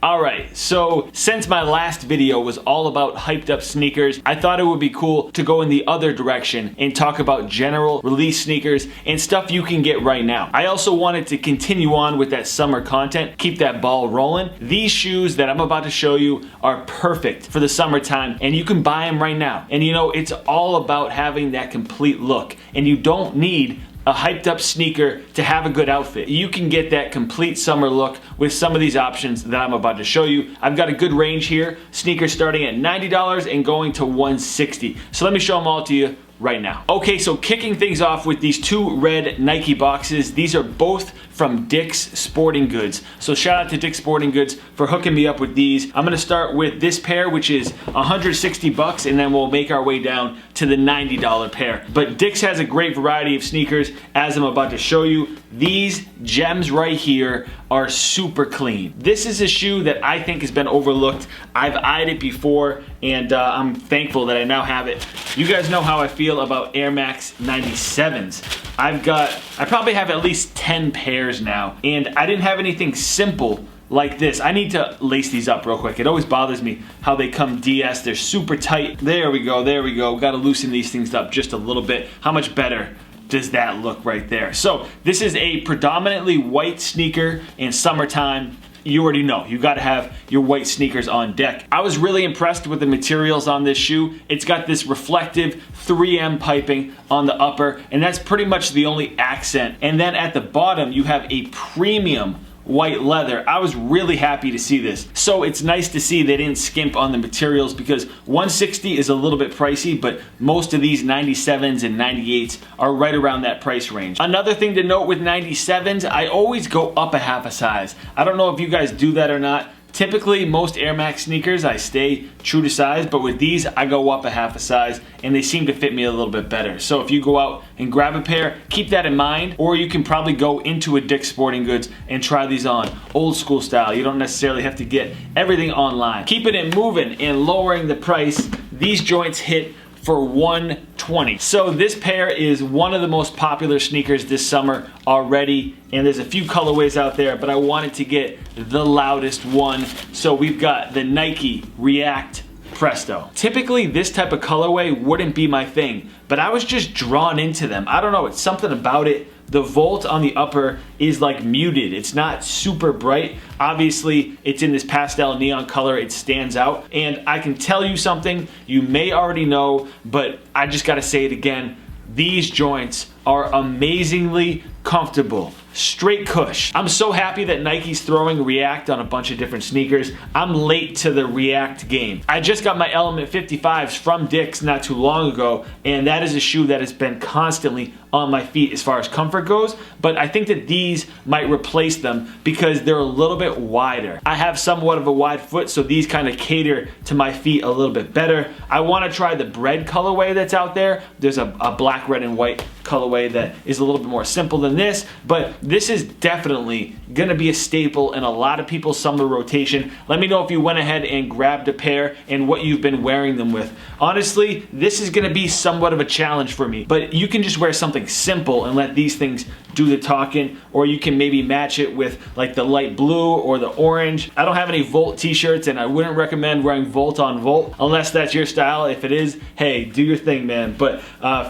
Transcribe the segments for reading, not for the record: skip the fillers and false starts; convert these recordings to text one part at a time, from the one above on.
Alright, so since my last video was all about hyped up sneakers, I thought it would be cool to go in the other direction and talk about general release sneakers and stuff you can get right now. I also wanted to continue on with that summer content, keep that ball rolling. These shoes that I'm about to show you are perfect for the summertime and you can buy them right now. And you know, it's all about having that complete look and you don't need a hyped up sneaker to have a good outfit. You can get that complete summer look with some of these options that I'm about to show you. I've got a good range here, sneakers starting at $90 and going to $160. So let me show them all to you right now. Okay, so kicking things off with these two red Nike boxes. These are both from Dick's Sporting Goods. So shout out to Dick's Sporting Goods for hooking me up with these. I'm gonna start with this pair, which is 160 bucks, and then we'll make our way down to the $90 pair. But Dick's has a great variety of sneakers, as I'm about to show you. These gems right here are super clean. This is a shoe that I think has been overlooked. I've eyed it before, and I'm thankful that I now have it. You guys know how I feel about Air Max 97s. I probably have at least 10 pairs now, and I didn't have anything simple like this. I need to lace these up real quick. It always bothers me how they come DS. They're super tight. There we go, there we go. Got to loosen these things up just a little bit. How much better does that look right there? So this is a predominantly white sneaker in summertime. You already know, you gotta have your white sneakers on deck. I was really impressed with the materials on this shoe. It's got this reflective 3M piping on the upper, and that's pretty much the only accent. And then at the bottom, you have a premium white leather. I was really happy to see this. So it's nice to see they didn't skimp on the materials because $160 is a little bit pricey, but most of these 97s and 98s are right around that price range. Another thing to note with 97s, I always go up a half a size. I don't know if you guys do that or not. Typically, most Air Max sneakers, I stay true to size, but with these, I go up a half a size, and they seem to fit me a little bit better. So if you go out and grab a pair, keep that in mind, or you can probably go into a Dick's Sporting Goods and try these on, old school style. You don't necessarily have to get everything online. Keeping it moving and lowering the price, these joints hit for $120. So this pair is one of the most popular sneakers this summer already, and there's a few colorways out there, but I wanted to get the loudest one. So we've got the Nike React Presto. Typically this type of colorway wouldn't be my thing, but I was just drawn into them. I don't know, it's something about it. The volt on the upper is like muted. It's not super bright. Obviously, it's in this pastel neon color. It stands out. And I can tell you something you may already know, but I just gotta say it again. These joints are amazingly comfortable. Straight cush. I'm so happy that Nike's throwing React on a bunch of different sneakers. I'm late to the React game. I just got my Element 55s from Dick's not too long ago, and that is a shoe that has been constantly on my feet as far as comfort goes, but I think that these might replace them because they're a little bit wider. I have somewhat of a wide foot, so these kind of cater to my feet a little bit better. I want to try the bread colorway that's out there. There's a black, red, and white colorway that is a little bit more simple than this, but this is definitely gonna be a staple in a lot of people's summer rotation. Let me know if you went ahead and grabbed a pair and what you've been wearing them with. Honestly, this is gonna be somewhat of a challenge for me, but you can just wear something simple and let these things do the talking, or you can maybe match it with like the light blue or the orange. I don't have any Volt t-shirts, and I wouldn't recommend wearing Volt on Volt unless that's your style. If it is, hey, do your thing, man. But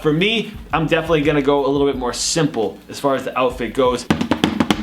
for me, I'm definitely gonna go a little bit more simple as far as the outfit goes.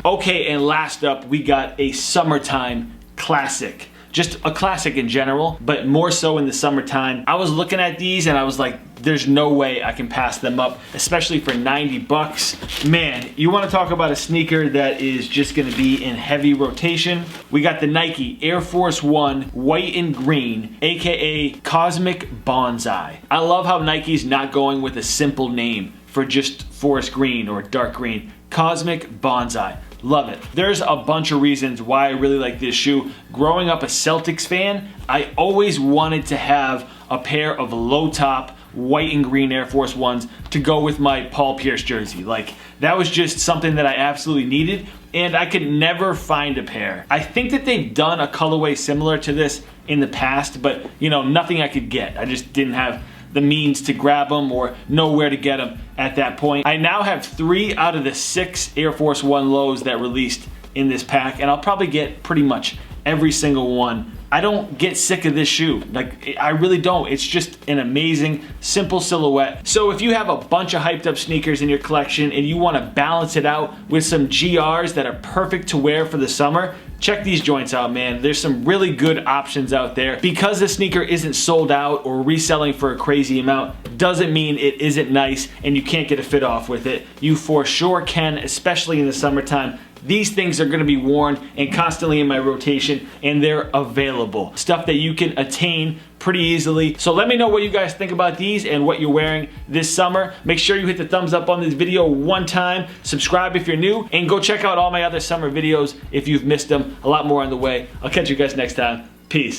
Okay, and last up, we got a summertime classic. Just a classic in general, but more so in the summertime. I was looking at these and I was like, there's no way I can pass them up, especially for 90 bucks. Man, you wanna talk about a sneaker that is just gonna be in heavy rotation. We got the Nike Air Force One white and green, AKA Cosmic Bonsai. I love how Nike's not going with a simple name for just forest green or dark green. Cosmic Bonsai. Love it. There's a bunch of reasons why I really like this shoe. Growing up a Celtics fan, I always wanted to have a pair of low top white and green Air Force Ones to go with my Paul Pierce jersey. Like, that was just something that I absolutely needed, and I could never find a pair. I think that they've done a colorway similar to this in the past, but you know, nothing I could get. I just didn't have the means to grab them or know where to get them at that point. I now have 3 out of the 6 Air Force One lows that released in this pack, and I'll probably get pretty much every single one. I don't get sick of this shoe. Like, I really don't. It's just an amazing, simple silhouette. So if you have a bunch of hyped up sneakers in your collection and you want to balance it out with some GRs that are perfect to wear for the summer, check these joints out, man. There's some really good options out there. Because the sneaker isn't sold out or reselling for a crazy amount, doesn't mean it isn't nice and you can't get a fit off with it. You for sure can, especially in the summertime. These things are going to be worn and constantly in my rotation, and they're available. Stuff that you can attain pretty easily. So let me know what you guys think about these and what you're wearing this summer. Make sure you hit the thumbs up on this video one time, subscribe if you're new, and go check out all my other summer videos if you've missed them. A lot more on the way. I'll catch you guys next time. Peace.